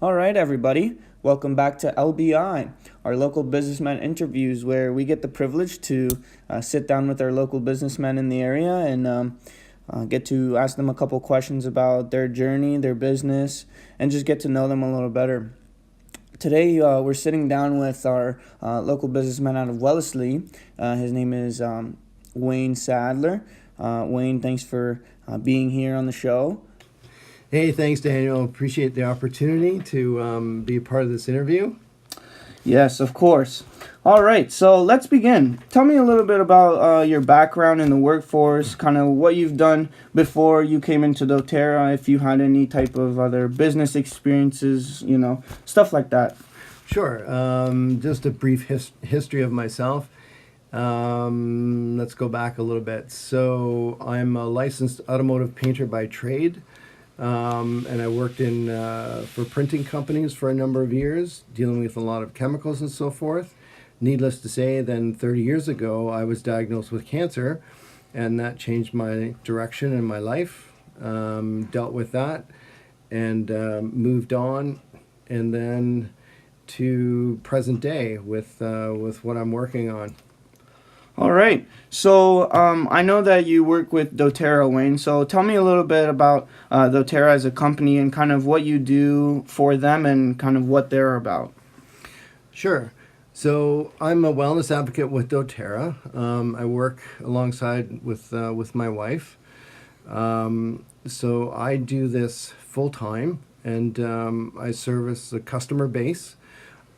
All right, everybody. Welcome back to LBI, our local businessman interviews, where we get the privilege to sit down with our local businessmen in the area and get to ask them a couple questions about their journey, their business, and just get to know them a little better. Today, we're sitting down with our local businessman out of Wellesley. His name is Wayne Sadler. Wayne, thanks for being here on the show. Hey, thanks, Daniel. Appreciate the opportunity to be a part of this interview. Yes, of course. All right, so let's begin. Tell me a little bit about your background in the workforce, kind of what you've done before you came into doTERRA, if you had any type of other business experiences, stuff like that. Sure. Just a brief history of myself. Let's go back a little bit. So, I'm a licensed automotive painter by trade. And I worked in for printing companies for a number of years, dealing with a lot of chemicals and so forth. Needless to say, then 30 years ago, I was diagnosed with cancer, and that changed my direction in my life. Dealt with that, and moved on, and then to present day with what I'm working on. All right. So I know that you work with doTERRA, Wayne. So tell me a little bit about doTERRA as a company and kind of what you do for them and kind of what they're about. Sure. So I'm a wellness advocate with doTERRA. I work alongside with my wife. So I do this full time, and I service the customer base.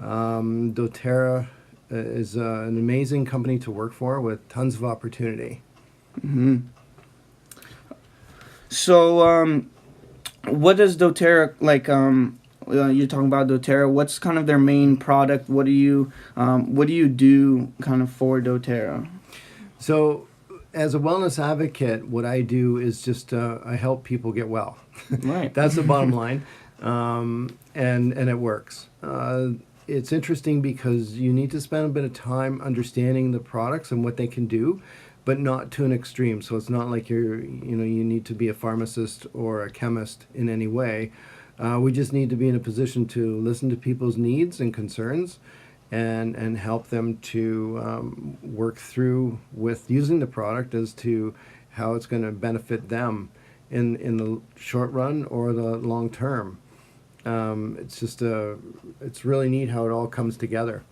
doTERRA is an amazing company to work for with tons of opportunity. So what does doTERRA like? You're talking about doTERRA. What's kind of their main product? What do you do kind of for doTERRA? So, as a wellness advocate, what I do is just I help people get well. Right. That's the bottom line, and it works. It's interesting because you need to spend a bit of time understanding the products and what they can do, but not to an extreme. So it's not like you need to be a pharmacist or a chemist in any way. We just need to be in a position to listen to people's needs and concerns, and help them to work through with using the product as to how it's going to benefit them in the short run or the long term. It's really neat how it all comes together.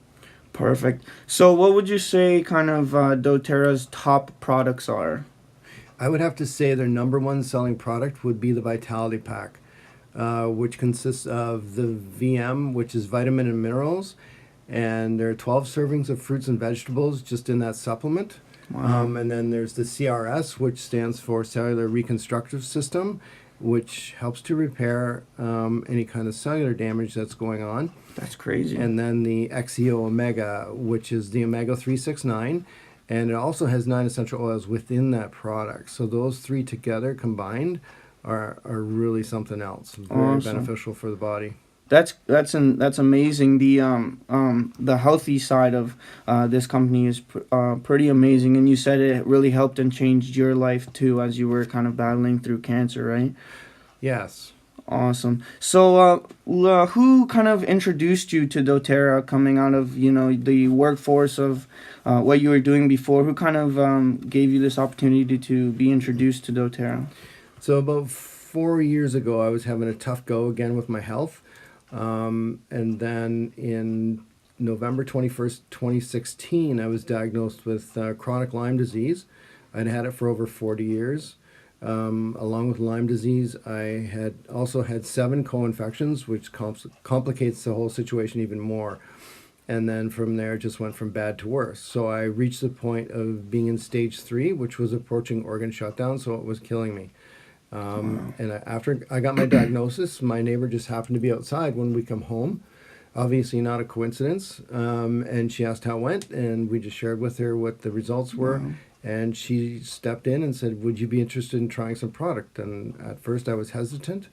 Perfect. So what would you say kind of doTERRA's top products are? I would have to say their number one selling product would be the Vitality Pack, which consists of the VM, which is vitamin and minerals, and there are 12 servings of fruits and vegetables just in that supplement. Wow. And then there's the CRS, which stands for Cellular Reconstructive System, which helps to repair any kind of cellular damage that's going on. That's crazy. And then the XEO Omega, which is the Omega 369, and it also has 9 essential oils within that product. So those three together combined are really something else. Very Awesome. beneficial for the body. That's amazing. The healthy side of this company is pretty amazing, and you said it really helped and changed your life too as you were kind of battling through cancer, right? Yes. Awesome. So, who kind of introduced you to doTERRA coming out of the workforce of what you were doing before? Who kind of gave you this opportunity to be introduced to doTERRA? So about 4 years ago, I was having a tough go again with my health. And then in November 21st, 2016, I was diagnosed with chronic Lyme disease. I'd had it for over 40 years. Along with Lyme disease, I had also had 7 co-infections, which complicates the whole situation even more. And then from there, it just went from bad to worse. So I reached the point of being in stage 3, which was approaching organ shutdown, so it was killing me. And after I got my diagnosis, my neighbor just happened to be outside when we come home. Obviously not a coincidence. And she asked how it went, and we just shared with her what the results were. Wow. And she stepped in and said, would you be interested in trying some product? And at first I was hesitant,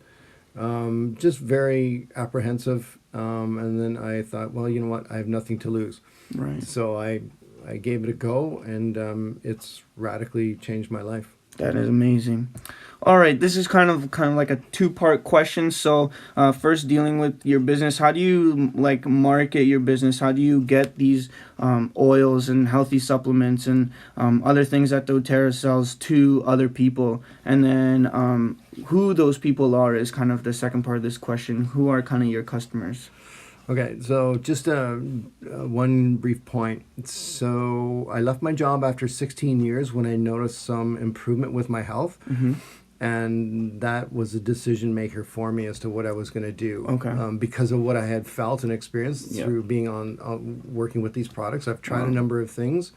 just very apprehensive. And then I thought, well, you know what? I have nothing to lose. Right. So I gave it a go, and it's radically changed my life. That is amazing. All right, this is kind of like a two-part question. So, first, dealing with your business, how do you like market your business? How do you get these oils and healthy supplements and other things that doTERRA sells to other people? And then, who those people are is kind of the second part of this question. Who are kind of your customers? Okay, so just one brief point. So I left my job after 16 years when I noticed some improvement with my health. Mm-hmm. And that was a decision maker for me as to what I was going to do. Okay. Because of what I had felt and experienced Yeah. through being on working with these products. I've tried Wow. a number of things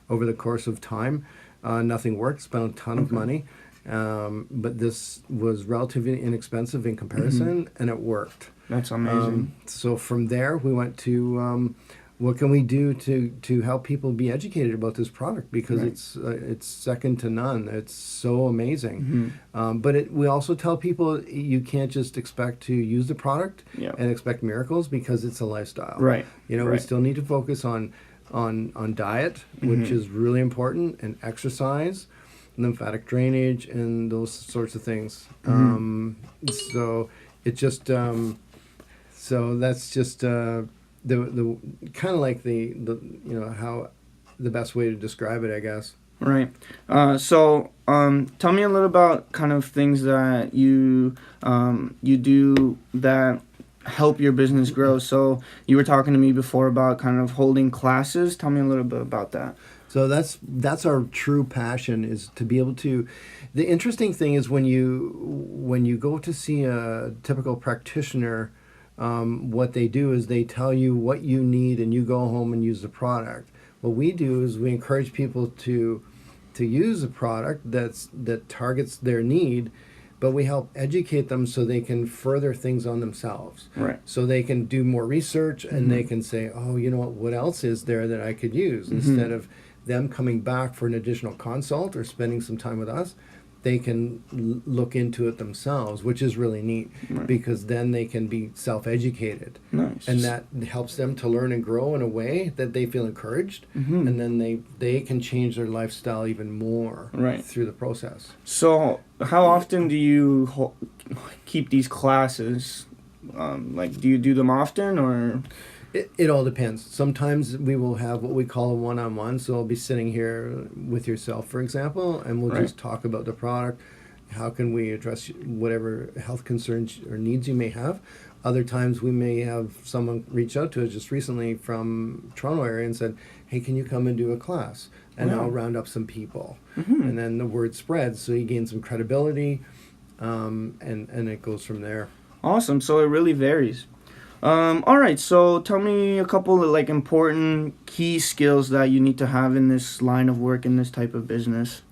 over the course of time. Nothing worked. Spent a ton of money. But this was relatively inexpensive in comparison, and it worked. That's amazing. So from there, we went to what can we do to help people be educated about this product, because Right. it's second to none. It's so amazing. Mm-hmm. But we also tell people you can't just expect to use the product Yeah. and expect miracles, because it's a lifestyle. Right. You know, we Right. still need to focus on diet, which is really important, and exercise, lymphatic drainage, and those sorts of things. So it just so that's just the kind of like the how the best way to describe it, I guess. Right. So, tell me a little about kind of things that you do that help your business grow. So you were talking to me before about kind of holding classes. Tell me a little bit about that. So that's our true passion, is to be able to. The interesting thing is when you go to see a typical practitioner, what they do is they tell you what you need, and you go home and use the product. What we do is we encourage people to use a product that targets their need, but we help educate them so they can further things on themselves. Right. So they can do more research, and they can say, oh, you know what else is there that I could use? Instead of them coming back for an additional consult or spending some time with us, they can look into it themselves, which is really neat, because then they can be self-educated. Nice. And that helps them to learn and grow in a way that they feel encouraged, and then they can change their lifestyle even more through the process. So, how often do you keep these classes? Like, do you do them often, or? It all depends. Sometimes we will have what we call a one-on-one. So I'll be sitting here with yourself, for example, and we'll just talk about the product. How can we address whatever health concerns or needs you may have? Other times we may have someone reach out to us just recently from Toronto area and said, hey, can you come and do a class? And I'll round up some people. And then the word spreads, so you gain some credibility, and it goes from there. Awesome. So it really varies. All right, so tell me a couple of like important key skills that you need to have in this line of work, in this type of business.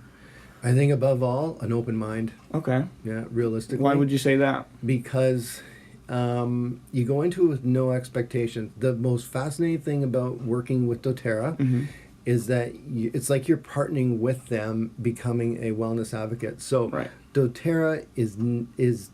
I think above all, an open mind. Okay. Yeah, realistically. Why would you say that? Because you go into it with no expectations. The most fascinating thing about working with doTERRA is that it's like you're partnering with them, becoming a wellness advocate. So doTERRA is 10%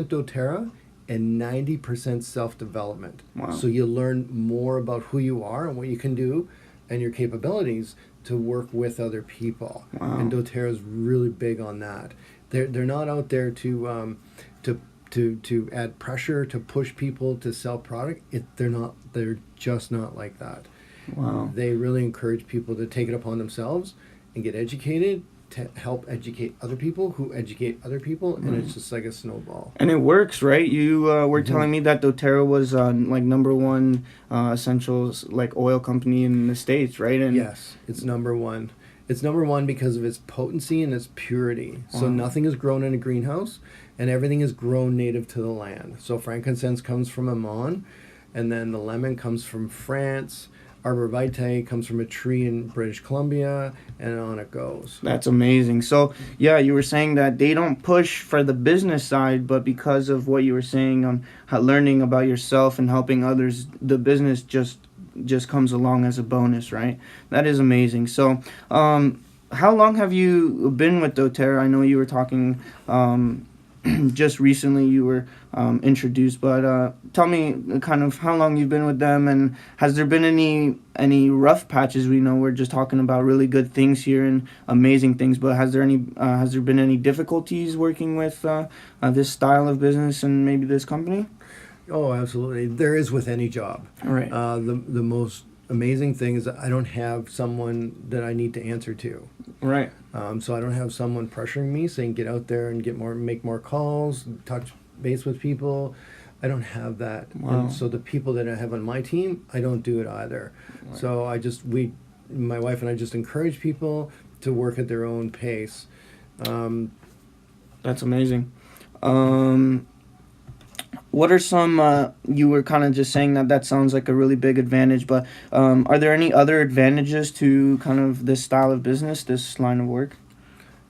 doTERRA and 90% self-development. Wow. So you learn more about who you are and what you can do and your capabilities to work with other people. Wow. And doTERRA is really big on that. They're not out there to add pressure, to push people to sell product. They're just not like that. Wow. They really encourage people to take it upon themselves and get educated, to help educate other people who educate other people, and it's just like a snowball. And it works, right? You were telling me that doTERRA was like #1 essentials like oil company in the States, right? And yes, it's number one. It's number one because of its potency and its purity. So nothing is grown in a greenhouse, and everything is grown native to the land. So frankincense comes from Oman, and then the lemon comes from France. Arbor Vitae comes from a tree in British Columbia, and on it goes. That's amazing. So, yeah, you were saying that they don't push for the business side, but because of what you were saying on how learning about yourself and helping others, the business just comes along as a bonus, right? That is amazing. So, how long have you been with doTERRA? I know you were talking just recently. You were introduce. But tell me kind of how long you've been with them, and has there been any rough patches? We know we're just talking about really good things here and amazing things, but has there been any difficulties working with this style of business and maybe this company? Oh, absolutely. There is with any job. Right. The most amazing thing is that I don't have someone that I need to answer to. Right. So I don't have someone pressuring me saying get out there and make more calls, touch base with people. I don't have that. Wow. And so the people that I have on my team, I don't do it either. Right. So my wife and I just encourage people to work at their own pace. That's amazing. What are some, you were kind of just saying that sounds like a really big advantage, but are there any other advantages to kind of this style of business, this line of work?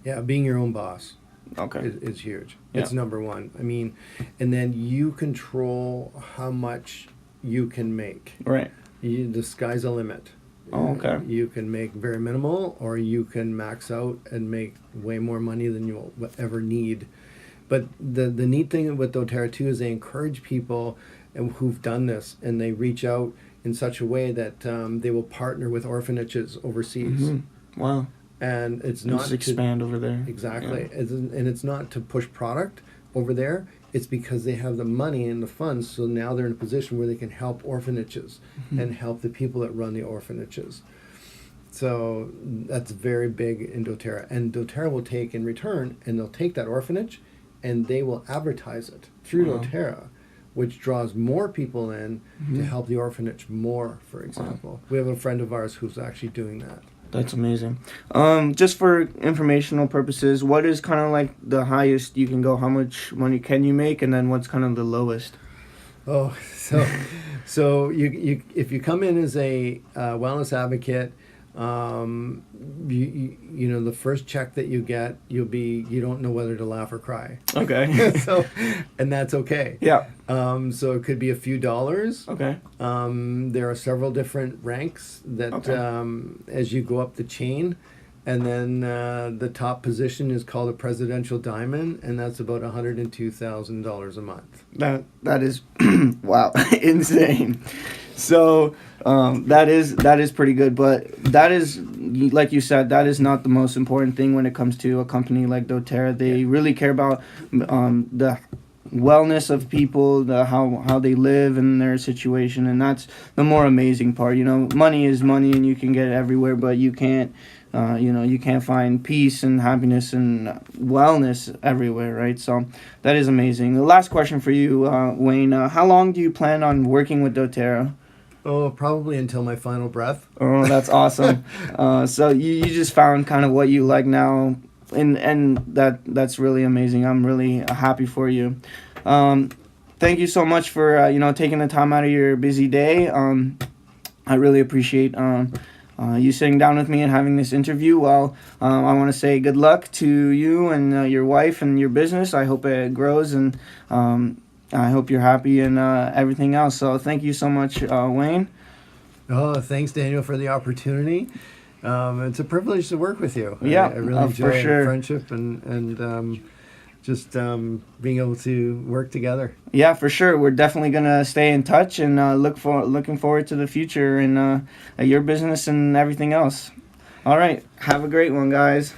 Yeah, being your own boss. Okay. Is huge. Yeah. It's number one. I mean, and then you control how much you can make. Right. The sky's the limit. Oh, okay. You can make very minimal, or you can max out and make way more money than you'll ever need. But the neat thing with doTERRA too is they encourage people who've done this, and they reach out in such a way that they will partner with orphanages overseas. Mm-hmm. Wow. And it's not just expand over there. Exactly. Yeah. And it's not to push product over there. It's because they have the money and the funds. So now they're in a position where they can help orphanages and help the people that run the orphanages. So that's very big in doTERRA. And doTERRA will take in return, and they'll take that orphanage and they will advertise it through doTERRA, which draws more people in to help the orphanage more, for example. We have a friend of ours who's actually doing that. That's amazing. Just for informational purposes, what is kind of like the highest you can go? How much money can you make, and then what's kind of the lowest? Oh, so you if you come in as a wellness advocate, you know, the first check that you get, you don't know whether to laugh or cry. Okay. So, and that's okay. Yeah. So it could be a few dollars. Okay. There are several different ranks that as you go up the chain, and then the top position is called a presidential diamond, and that's about $102,000 a month. That is wow, insane. So that is pretty good, but that is, like you said, that is not the most important thing when it comes to a company like doTERRA. They really care about the wellness of people, how they live and their situation, and that's the more amazing part. You know, money is money, and you can get it everywhere, but you can't. You can't find peace and happiness and wellness everywhere, right? So that is amazing. The last question for you, Wayne, how long do you plan on working with doTERRA? Oh, probably until my final breath. Oh, that's awesome. So you just found kind of what you like now, and that's really amazing. I'm really happy for you. Thank you so much for taking the time out of your busy day. I really appreciate you sitting down with me and having this interview. Well, I want to say good luck to you and your wife and your business. I hope it grows, and I hope you're happy and everything else. So thank you so much, Wayne. Oh, thanks, Daniel, for the opportunity. It's a privilege to work with you. Yeah, I really enjoy for sure. our friendship and just being able to work together. Yeah, for sure. We're definitely gonna stay in touch and looking forward to the future and your business and everything else. All right, have a great one, guys.